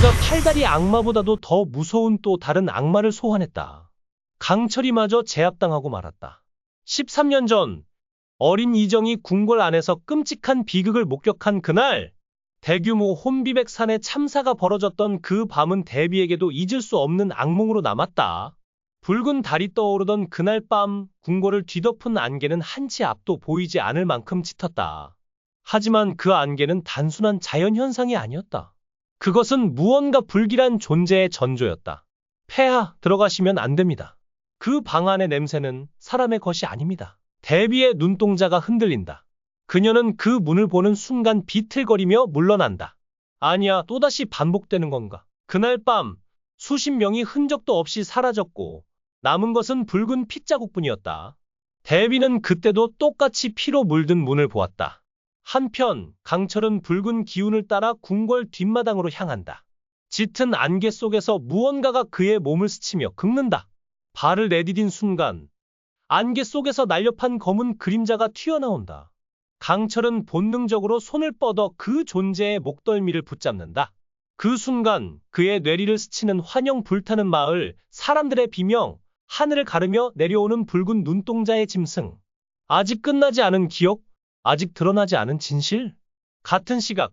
그녀가 팔다리 악마보다도 더 무서운 또 다른 악마를 소환했다. 강철이마저 제압당하고 말았다. 13년 전 어린 이정이 궁궐 안에서 끔찍한 비극을 목격한 그날, 대규모 혼비백산의 참사가 벌어졌던 그 밤은 대비에게도 잊을 수 없는 악몽으로 남았다. 붉은 달이 떠오르던 그날 밤, 궁궐을 뒤덮은 안개는 한치 앞도 보이지 않을 만큼 짙었다. 하지만 그 안개는 단순한 자연현상이 아니었다. 그것은 무언가 불길한 존재의 전조였다. 폐하, 들어가시면 안 됩니다. 그 방 안의 냄새는 사람의 것이 아닙니다. 대비의 눈동자가 흔들린다. 그녀는 그 문을 보는 순간 비틀거리며 물러난다. 아니야, 또다시 반복되는 건가? 그날 밤, 수십 명이 흔적도 없이 사라졌고 남은 것은 붉은 핏자국뿐이었다. 대비는 그때도 똑같이 피로 물든 문을 보았다. 한편 강철은 붉은 기운을 따라 궁궐 뒷마당으로 향한다. 짙은 안개 속에서 무언가가 그의 몸을 스치며 긁는다. 발을 내디딘 순간 안개 속에서 날렵한 검은 그림자가 튀어나온다. 강철은 본능적으로 손을 뻗어 그 존재의 목덜미를 붙잡는다. 그 순간 그의 뇌리를 스치는 환영 불타는 마을, 사람들의 비명, 하늘을 가르며 내려오는 붉은 눈동자의 짐승. 아직 끝나지 않은 기억, 아직 드러나지 않은 진실. 같은 시각,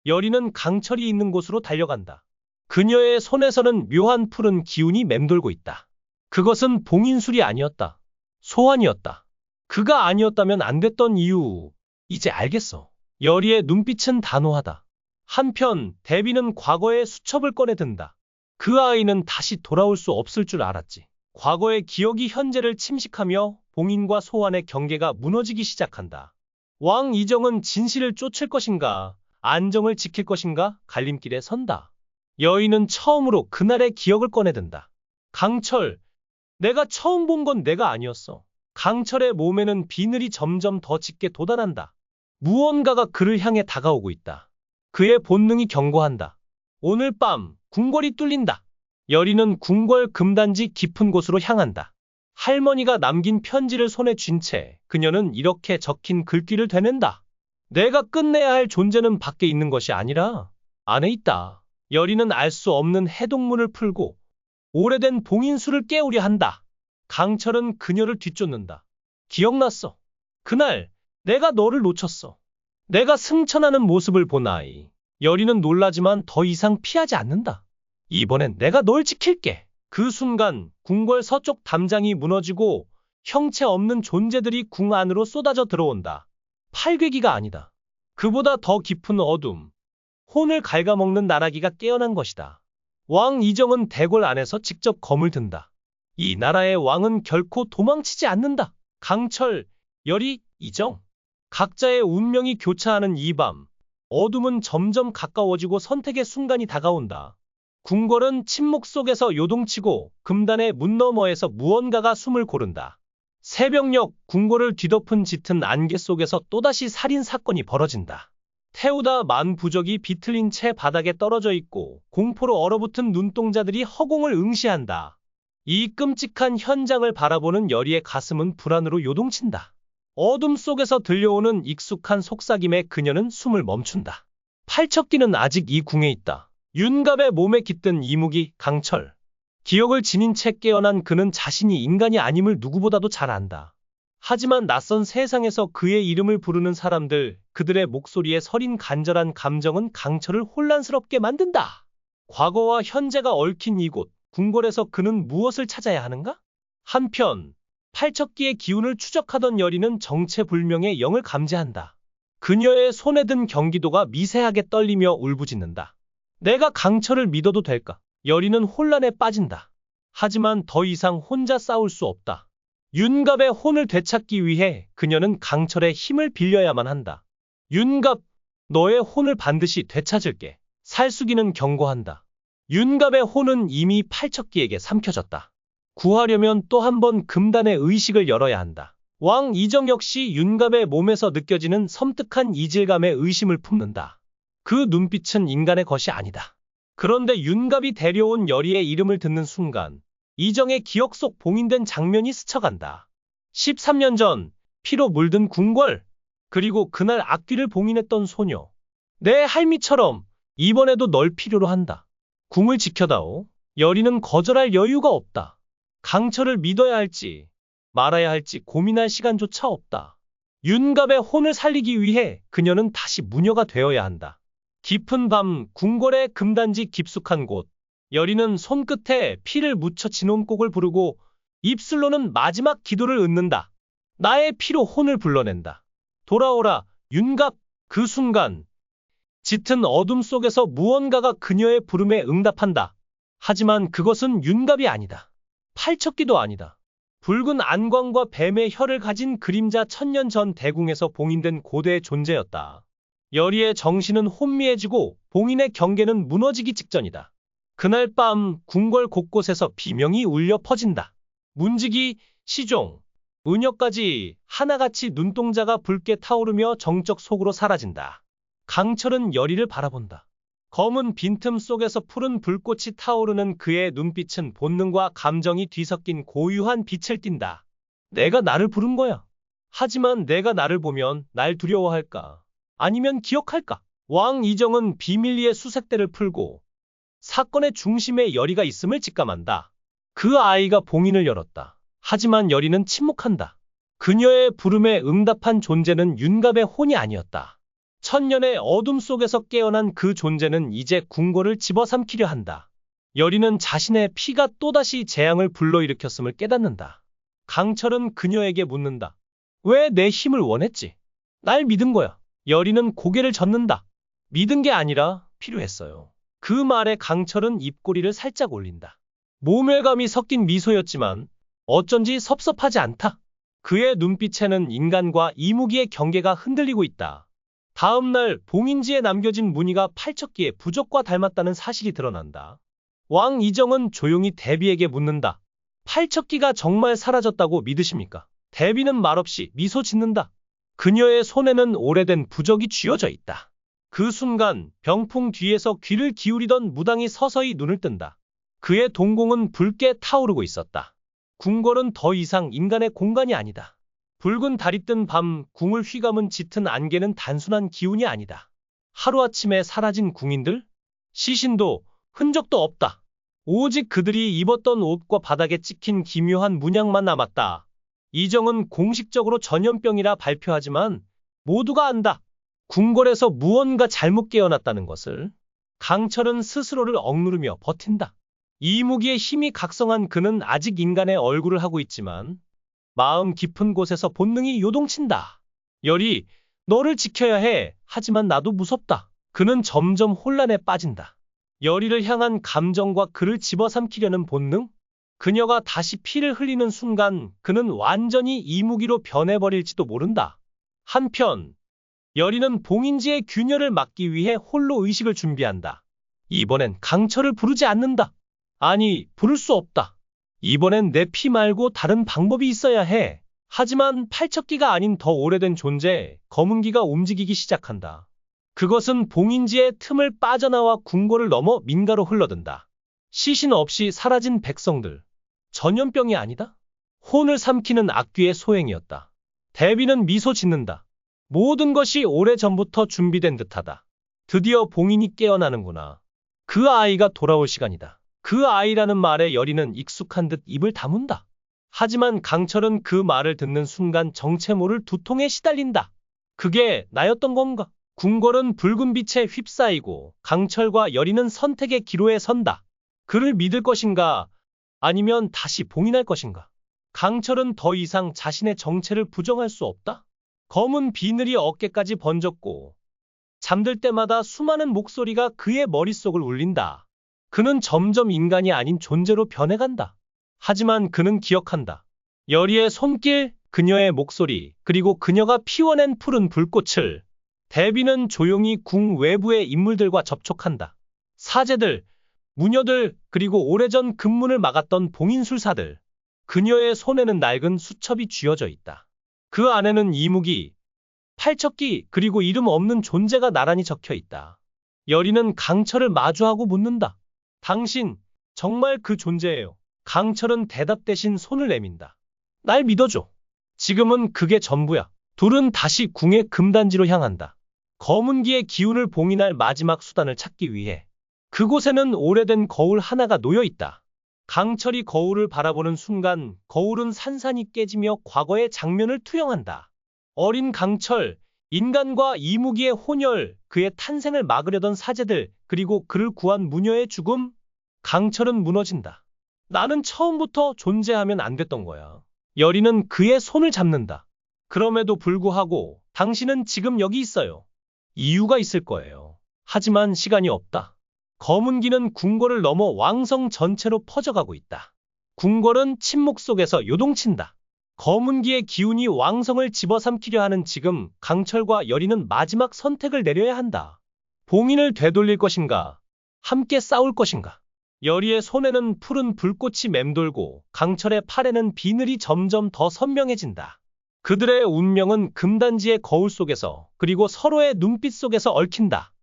여리는 강철이 있는 곳으로 달려간다. 그녀의 손에서는 묘한 푸른 기운이 맴돌고 있다. 그것은 봉인술이 아니었다. 소환이었다. 그가 아니었다면 안 됐던 이유, 이제 알겠어. 여리의 눈빛은 단호하다. 한편 대비는 과거의 수첩을 꺼내 든다. 그 아이는 다시 돌아올 수 없을 줄 알았지. 과거의 기억이 현재를 침식하며 봉인과 소환의 경계가 무너지기 시작한다. 왕 이정은 진실을 쫓을 것인가, 안정을 지킬 것인가 갈림길에 선다. 여인은 처음으로 그날의 기억을 꺼내든다. 강철, 내가 처음 본 건 내가 아니었어. 강철의 몸에는 비늘이 점점 더 짙게 돋아난다. 무언가가 그를 향해 다가오고 있다. 그의 본능이 경고한다. 오늘 밤 궁궐이 뚫린다. 여리는 궁궐 금단지 깊은 곳으로 향한다. 할머니가 남긴 편지를 손에 쥔 채 그녀는 이렇게 적힌 글귀를 되낸다. 내가 끝내야 할 존재는 밖에 있는 것이 아니라 안에 있다. 여리는 알 수 없는 해독문을 풀고 오래된 봉인술을 깨우려 한다. 강철은 그녀를 뒤쫓는다. 기억났어. 그날 내가 너를 놓쳤어. 내가 승천하는 모습을 본 아이. 여리는 놀라지만 더 이상 피하지 않는다. 이번엔 내가 널 지킬게. 그 순간 궁궐 서쪽 담장이 무너지고 형체 없는 존재들이 궁 안으로 쏟아져 들어온다. 팔괘기가 아니다. 그보다 더 깊은 어둠. 혼을 갉아먹는 나라기가 깨어난 것이다. 왕 이정은 대궐 안에서 직접 검을 든다. 이 나라의 왕은 결코 도망치지 않는다. 강철, 여리, 이정. 각자의 운명이 교차하는 이 밤. 어둠은 점점 가까워지고 선택의 순간이 다가온다. 궁궐은 침묵 속에서 요동치고 금단의 문 너머에서 무언가가 숨을 고른다. 새벽녘 궁궐을 뒤덮은 짙은 안개 속에서 또다시 살인 사건이 벌어진다. 태우다 만 부적이 비틀린 채 바닥에 떨어져 있고 공포로 얼어붙은 눈동자들이 허공을 응시한다. 이 끔찍한 현장을 바라보는 여리의 가슴은 불안으로 요동친다. 어둠 속에서 들려오는 익숙한 속삭임에 그녀는 숨을 멈춘다. 팔척기는 아직 이 궁에 있다. 윤갑의 몸에 깃든 이무기, 강철. 기억을 지닌 채 깨어난 그는 자신이 인간이 아님을 누구보다도 잘 안다. 하지만 낯선 세상에서 그의 이름을 부르는 사람들, 그들의 목소리에 서린 간절한 감정은 강철을 혼란스럽게 만든다. 과거와 현재가 얽힌 이곳, 궁궐에서 그는 무엇을 찾아야 하는가? 한편, 팔척기의 기운을 추적하던 여리는 정체불명의 영을 감지한다. 그녀의 손에 든 경기도가 미세하게 떨리며 울부짖는다. 내가 강철을 믿어도 될까? 여리는 혼란에 빠진다. 하지만 더 이상 혼자 싸울 수 없다. 윤갑의 혼을 되찾기 위해 그녀는 강철의 힘을 빌려야만 한다. 윤갑, 너의 혼을 반드시 되찾을게. 살수기는 경고한다. 윤갑의 혼은 이미 팔척기에게 삼켜졌다. 구하려면 또 한 번 금단의 의식을 열어야 한다. 왕 이정 역시 윤갑의 몸에서 느껴지는 섬뜩한 이질감에 의심을 품는다. 그 눈빛은 인간의 것이 아니다. 그런데 윤갑이 데려온 여리의 이름을 듣는 순간 이정의 기억 속 봉인된 장면이 스쳐간다. 13년 전 피로 물든 궁궐, 그리고 그날 앞귀를 봉인했던 소녀. 내 할미처럼 이번에도 널 필요로 한다. 궁을 지켜다오. 여리는 거절할 여유가 없다. 강철을 믿어야 할지 말아야 할지 고민할 시간조차 없다. 윤갑의 혼을 살리기 위해 그녀는 다시 무녀가 되어야 한다. 깊은 밤 궁궐의 금단지 깊숙한 곳. 여리는 손끝에 피를 묻혀 진혼곡을 부르고 입술로는 마지막 기도를 읊는다. 나의 피로 혼을 불러낸다. 돌아오라, 윤갑. 그 순간 짙은 어둠 속에서 무언가가 그녀의 부름에 응답한다. 하지만 그것은 윤갑이 아니다. 팔척기도 아니다. 붉은 안광과 뱀의 혀를 가진 그림자 천년 전 대궁에서 봉인된 고대의 존재였다. 여리의 정신은 혼미해지고 봉인의 경계는 무너지기 직전이다. 그날 밤 궁궐 곳곳에서 비명이 울려 퍼진다. 문지기, 시종, 은여까지 하나같이 눈동자가 붉게 타오르며 정적 속으로 사라진다. 강철은 여리를 바라본다. 검은 빈틈 속에서 푸른 불꽃이 타오르는 그의 눈빛은 본능과 감정이 뒤섞인 고유한 빛을 띈다. 내가 나를 부른 거야. 하지만 내가 나를 보면 날 두려워할까? 아니면 기억할까? 왕 이정은 비밀리에 수색대를 풀고 사건의 중심에 여리가 있음을 직감한다. 그 아이가 봉인을 열었다. 하지만 여리는 침묵한다. 그녀의 부름에 응답한 존재는 윤갑의 혼이 아니었다. 천년의 어둠 속에서 깨어난 그 존재는 이제 궁궐을 집어삼키려 한다. 여리는 자신의 피가 또다시 재앙을 불러일으켰음을 깨닫는다. 강철은 그녀에게 묻는다. 왜 내 힘을 원했지? 날 믿은 거야. 여리는 고개를 젓는다. 믿은 게 아니라 필요했어요. 그 말에 강철은 입꼬리를 살짝 올린다. 모멸감이 섞인 미소였지만 어쩐지 섭섭하지 않다. 그의 눈빛에는 인간과 이무기의 경계가 흔들리고 있다. 다음 날 봉인지에 남겨진 무늬가 팔척기의 부적과 닮았다는 사실이 드러난다. 왕 이정은 조용히 대비에게 묻는다. 팔척기가 정말 사라졌다고 믿으십니까? 대비는 말없이 미소 짓는다. 그녀의 손에는 오래된 부적이 쥐어져 있다. 그 순간 병풍 뒤에서 귀를 기울이던 무당이 서서히 눈을 뜬다. 그의 동공은 붉게 타오르고 있었다. 궁궐은 더 이상 인간의 공간이 아니다. 붉은 달이 뜬 밤 궁을 휘감은 짙은 안개는 단순한 기운이 아니다. 하루아침에 사라진 궁인들? 시신도 흔적도 없다. 오직 그들이 입었던 옷과 바닥에 찍힌 기묘한 문양만 남았다. 이정은 공식적으로 전염병이라 발표하지만 모두가 안다. 궁궐에서 무언가 잘못 깨어났다는 것을. 강철은 스스로를 억누르며 버틴다. 이무기의 힘이 각성한 그는 아직 인간의 얼굴을 하고 있지만 마음 깊은 곳에서 본능이 요동친다. 여리, 너를 지켜야 해. 하지만 나도 무섭다. 그는 점점 혼란에 빠진다. 여리를 향한 감정과 그를 집어삼키려는 본능? 그녀가 다시 피를 흘리는 순간 그는 완전히 이무기로 변해버릴지도 모른다. 한편 여리는 봉인지의 균열을 막기 위해 홀로 의식을 준비한다. 이번엔 강철을 부르지 않는다. 아니, 부를 수 없다. 이번엔 내 피 말고 다른 방법이 있어야 해. 하지만 팔척기가 아닌 더 오래된 존재, 검은기가 움직이기 시작한다. 그것은 봉인지의 틈을 빠져나와 궁궐을 넘어 민가로 흘러든다. 시신 없이 사라진 백성들. 전염병이 아니다? 혼을 삼키는 악귀의 소행이었다. 대비는 미소 짓는다. 모든 것이 오래전부터 준비된 듯하다. 드디어 봉인이 깨어나는구나. 그 아이가 돌아올 시간이다. 그 아이라는 말에 여리는 익숙한 듯 입을 다문다. 하지만 강철은 그 말을 듣는 순간 정체 모를 두통에 시달린다. 그게 나였던 건가? 궁궐은 붉은 빛에 휩싸이고 강철과 여리는 선택의 기로에 선다. 그를 믿을 것인가? 아니면 다시 봉인할 것인가? 강철은 더 이상 자신의 정체를 부정할 수 없다. 검은 비늘이 어깨까지 번졌고 잠들 때마다 수많은 목소리가 그의 머릿속을 울린다. 그는 점점 인간이 아닌 존재로 변해간다. 하지만 그는 기억한다. 여리의 손길, 그녀의 목소리, 그리고 그녀가 피워낸 푸른 불꽃을. 대비는 조용히 궁 외부의 인물들과 접촉한다. 사제들, 무녀들, 그리고 오래전 금문을 막았던 봉인술사들. 그녀의 손에는 낡은 수첩이 쥐어져 있다. 그 안에는 이무기, 팔척기, 그리고 이름 없는 존재가 나란히 적혀 있다. 여리는 강철을 마주하고 묻는다. 당신, 정말 그 존재예요. 강철은 대답 대신 손을 내민다. 날 믿어줘. 지금은 그게 전부야. 둘은 다시 궁의 금단지로 향한다. 검은기의 기운을 봉인할 마지막 수단을 찾기 위해. 그 그곳에는 오래된 거울 하나가 놓여 있다. 강철이 거울을 바라보는 순간 거울은 산산이 깨지며 과거의 장면을 투영한다. 어린 강철, 인간과 이무기의 혼혈, 그의 탄생을 막으려던 사제들, 그리고 그를 구한 무녀의 죽음. 강철은 무너진다. 나는 처음부터 존재하면 안 됐던 거야. 여리는 그의 손을 잡는다. 그럼에도 불구하고 당신은 지금 여기 있어요. 이유가 있을 거예요. 하지만 시간이 없다. 검은 기는 궁궐을 넘어 왕성 전체로 퍼져가고 있다. 궁궐은 침묵 속에서 요동친다. 검은 기의 기운이 왕성을 집어삼키려 하는 지금 강철과 여리는 마지막 선택을 내려야 한다. 봉인을 되돌릴 것인가? 함께 싸울 것인가? 여리의 손에는 푸른 불꽃이 맴돌고 강철의 팔에는 비늘이 점점 더 선명해진다. 그들의 운명은 금단지의 거울 속에서 그리고 서로의 눈빛 속에서 얽힌다.